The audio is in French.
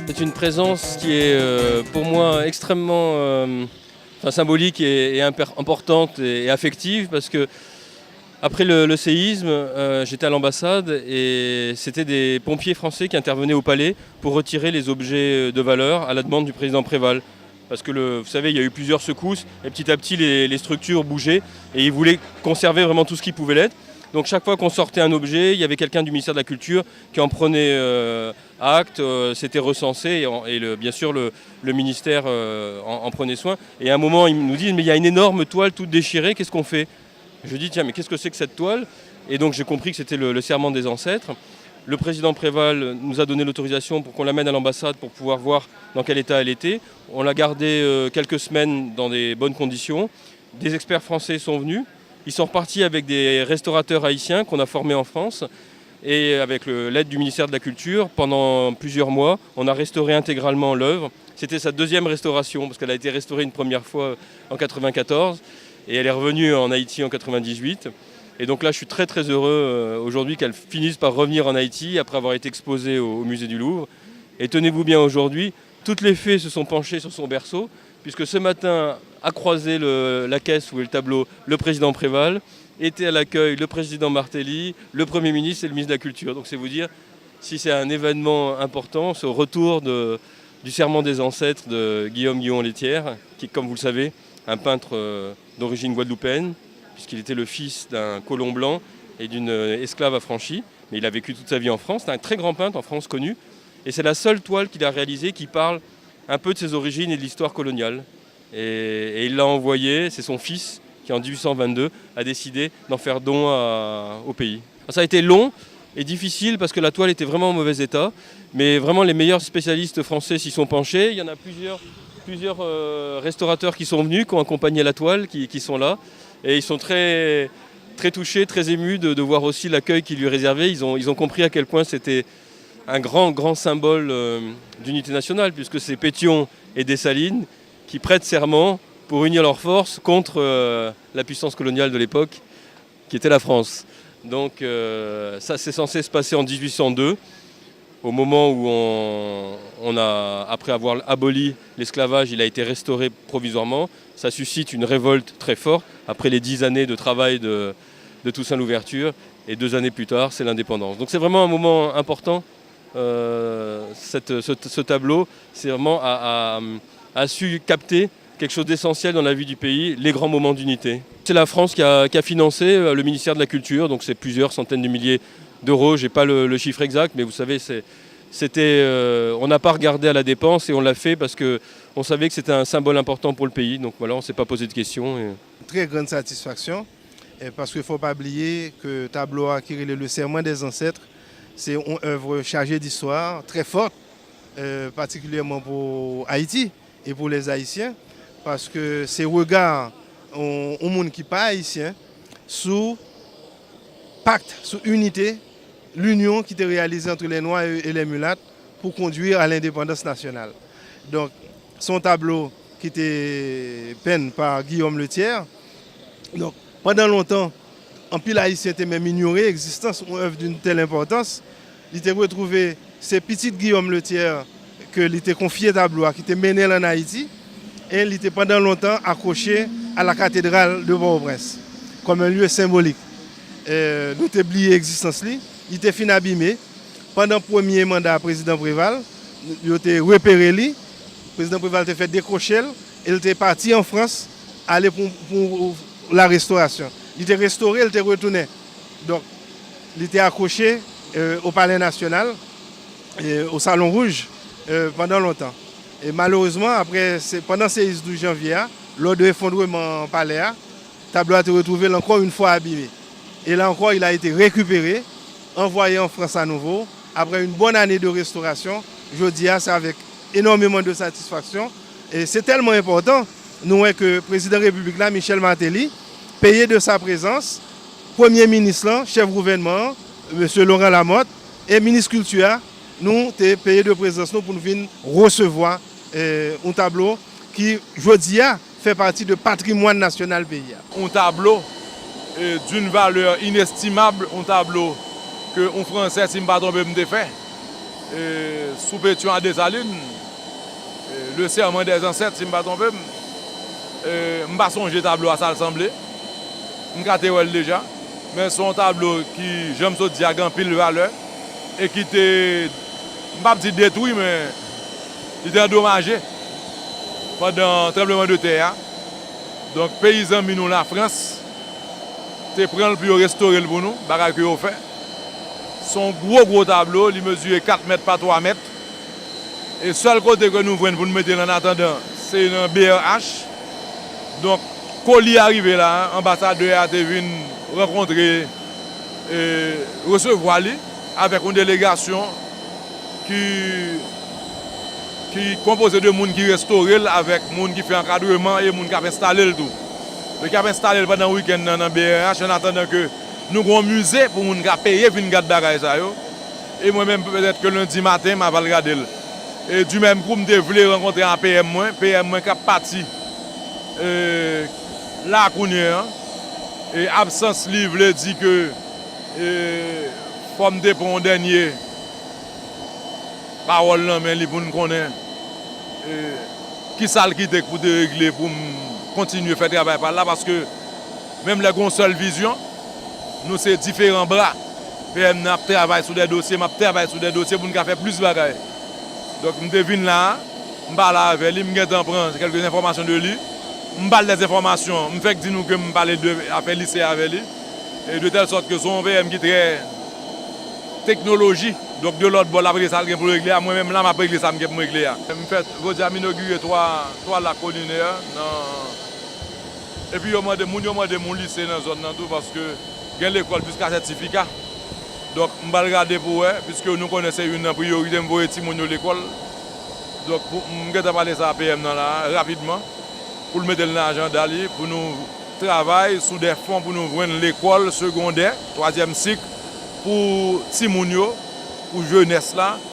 C'est une présence qui est pour moi extrêmement symbolique et importante et affective parce que après le séisme, j'étais à l'ambassade et c'était des pompiers français qui intervenaient au palais pour retirer les objets de valeur à la demande du président Préval. Parce que vous savez, il y a eu plusieurs secousses et petit à petit les structures bougeaient et ils voulaient conserver vraiment tout ce qui pouvait l'être. Donc chaque fois qu'on sortait un objet, il y avait quelqu'un du ministère de la Culture qui en prenait acte, c'était recensé et bien sûr le ministère en prenait soin. Et à un moment, ils nous disent mais il y a une énorme toile toute déchirée, qu'est-ce qu'on fait? Je dis tiens mais qu'est-ce que c'est que cette toile? Et donc j'ai compris que c'était le serment des ancêtres. Le président Préval nous a donné l'autorisation pour qu'on l'amène à l'ambassade pour pouvoir voir dans quel état elle était. On l'a gardée quelques semaines dans des bonnes conditions. Des experts français sont venus. Ils sont repartis avec des restaurateurs haïtiens qu'on a formés en France. Et avec l'aide du ministère de la Culture, pendant plusieurs mois, on a restauré intégralement l'œuvre. C'était sa deuxième restauration, parce qu'elle a été restaurée une première fois en 1994. Et elle est revenue en Haïti en 1998. Et donc là, je suis très très heureux aujourd'hui qu'elle finisse par revenir en Haïti après avoir été exposée au musée du Louvre. Et tenez-vous bien aujourd'hui, toutes les fées se sont penchées sur son berceau, puisque ce matin, a croisé la caisse où est le tableau, le président Préval, était à l'accueil le président Martelly, le Premier ministre et le ministre de la Culture. Donc c'est vous dire si c'est un événement important, ce retour du serment des ancêtres de Guillaume Guillon-Lethière, qui est, comme vous le savez, un peintre d'origine guadeloupéenne, puisqu'il était le fils d'un colon blanc et d'une esclave affranchie. Mais il a vécu toute sa vie en France. C'est un très grand peintre en France connu. Et c'est la seule toile qu'il a réalisée qui parle un peu de ses origines et de l'histoire coloniale. Et il l'a envoyé, c'est son fils qui en 1822 a décidé d'en faire don au pays. Ça a été long et difficile parce que la toile était vraiment en mauvais état. Mais vraiment les meilleurs spécialistes français s'y sont penchés. Il y en a plusieurs restaurateurs qui sont venus, qui ont accompagné la toile, qui sont là. Et ils sont très, très touchés, très émus de voir aussi l'accueil qui lui est réservé. Ils ont compris à quel point c'était un grand symbole d'unité nationale, puisque c'est Pétion et Dessalines qui prêtent serment pour unir leurs forces contre la puissance coloniale de l'époque, qui était la France. Donc ça, c'est censé se passer en 1802, au moment où après avoir aboli l'esclavage, il a été restauré provisoirement. Ça suscite une révolte très forte après les 10 années de travail de Toussaint Louverture. Et 2 années plus tard, c'est l'indépendance. Donc c'est vraiment un moment important, ce tableau. C'est vraiment a su capter quelque chose d'essentiel dans la vie du pays, les grands moments d'unité. C'est la France qui a financé le ministère de la Culture, donc c'est plusieurs centaines de milliers d'euros. Je n'ai pas le chiffre exact, mais vous savez, on n'a pas regardé à la dépense et on l'a fait parce qu'on savait que c'était un symbole important pour le pays. Donc voilà, on ne s'est pas posé de questions. Très grande satisfaction, parce qu'il ne faut pas oublier que le tableau qui est le serment des ancêtres, c'est une œuvre chargée d'histoire, très forte, particulièrement pour Haïti et pour les Haïtiens, parce que c'est regard au monde qui n'est pas haïtien sous pacte, sous unité, l'union qui était réalisée entre les Noirs et les Mulattes pour conduire à l'indépendance nationale. Donc, son tableau qui était peint par Guillaume Lethière. Donc, pendant longtemps, en pile haïtien était même ignoré l'existence d'une œuvre d'une telle importance. Il était retrouvé ces petites Guillaume Lethière que il était confié tableau qui était mené en Haïti et il était pendant longtemps accroché à la cathédrale de Port-au-Prince comme un lieu symbolique. Nous avons oublié l'existence. Il était fin abîmé. Pendant le premier mandat président Préval, il a été repéré. Le président Préval a fait décrocher. Il était parti en France aller pour la restauration. Il était restauré, il était retourné. Donc, il était accroché au Palais National, au Salon Rouge, pendant longtemps. Et malheureusement, pendant ces 12 janvier, lors de l'effondrement au palais, le tableau a été retrouvé encore une fois abîmé. Et là encore, il a été récupéré, envoyé en France à nouveau. Après une bonne année de restauration, je dis c'est avec énormément de satisfaction. Et c'est tellement important, nous voyons que le président de la République, là, Michel Martelly, payé de sa présence, Premier ministre, là, chef gouvernement, M. Laurent Lamotte, et ministre culture, nous avons payé de présence pour nous venir recevoir un tableau qui, je dis, fait partie du patrimoine national pays. Un tableau d'une valeur inestimable, un tableau que un Français, si je ne me trompe pas, fait. sous Pétion à Desalines, le serment des ancêtres, si je ne me trompe pas, je ne sais pas songer tableau à ça ressemblait. Je l'ai déjà. Mais son tableau qui, j'aime ça dire, a grand pile valeur et qui était, je ne vais pas dire détruit, mais il était endommagé pendant le tremblement de terre. Donc, paysans, nous, la France, te prend le plus restaurer pour nous, bagage que vous fait. Son gros tableau, il mesure 4 mètres par 3 mètres. Et le seul côté que nous voyons pour nous mettre en attendant, c'est un BRH. Donc, quand il est arrivé là, l'ambassadeur a venu rencontrer et recevoir lui avec une délégation qui composée de gens qui restaurent, avec des gens qui font encadrement et des gens qui ont installé le tout. Le qui a installé pendant le week-end dans le BRH en attendant que nous avons un musée pour les gens qui payent pour regarder bagages. Et moi-même, peut-être que lundi matin, je vais regarder. Et du même coup, je voulais rencontrer un PM qui est parti là, et absence livre dit que forme de pour un dernier parole là, mais pour nous connaître qui ça le quitte pour de régler pour continuer à faire travail par là parce que même les une seule vision, nous c'est différents bras. PM n'a travaillé sur des dossiers, m'a travaillé sur des dossiers pour nous faire plus de bagages. Donc je devine là, je parle avec lui, je prends quelques informations de lui. Je parle des informations, je fais dire que je parle de affaires lycée avec lui. Et de telle sorte que son VM qui est très technologie, donc de l'autre bord, la ça pour régler. Moi-même là, je régler ça pour régler. Je fais, vous dire, inauguré trois la collinaire. Et puis, je demande mon lycée dans la zone tout parce que j'ai l'école jusqu'à certificat. Donc, je vais regarder pour eux, puisque nous connaissons une priorité, je vais voir l'école. Donc, je vais parler ça à PM là, rapidement, pour le mettre dans l'agenda, pour nous travailler sur des fonds pour nous voir l'école secondaire, 3e cycle, pour Timounio, pour jeunesse là.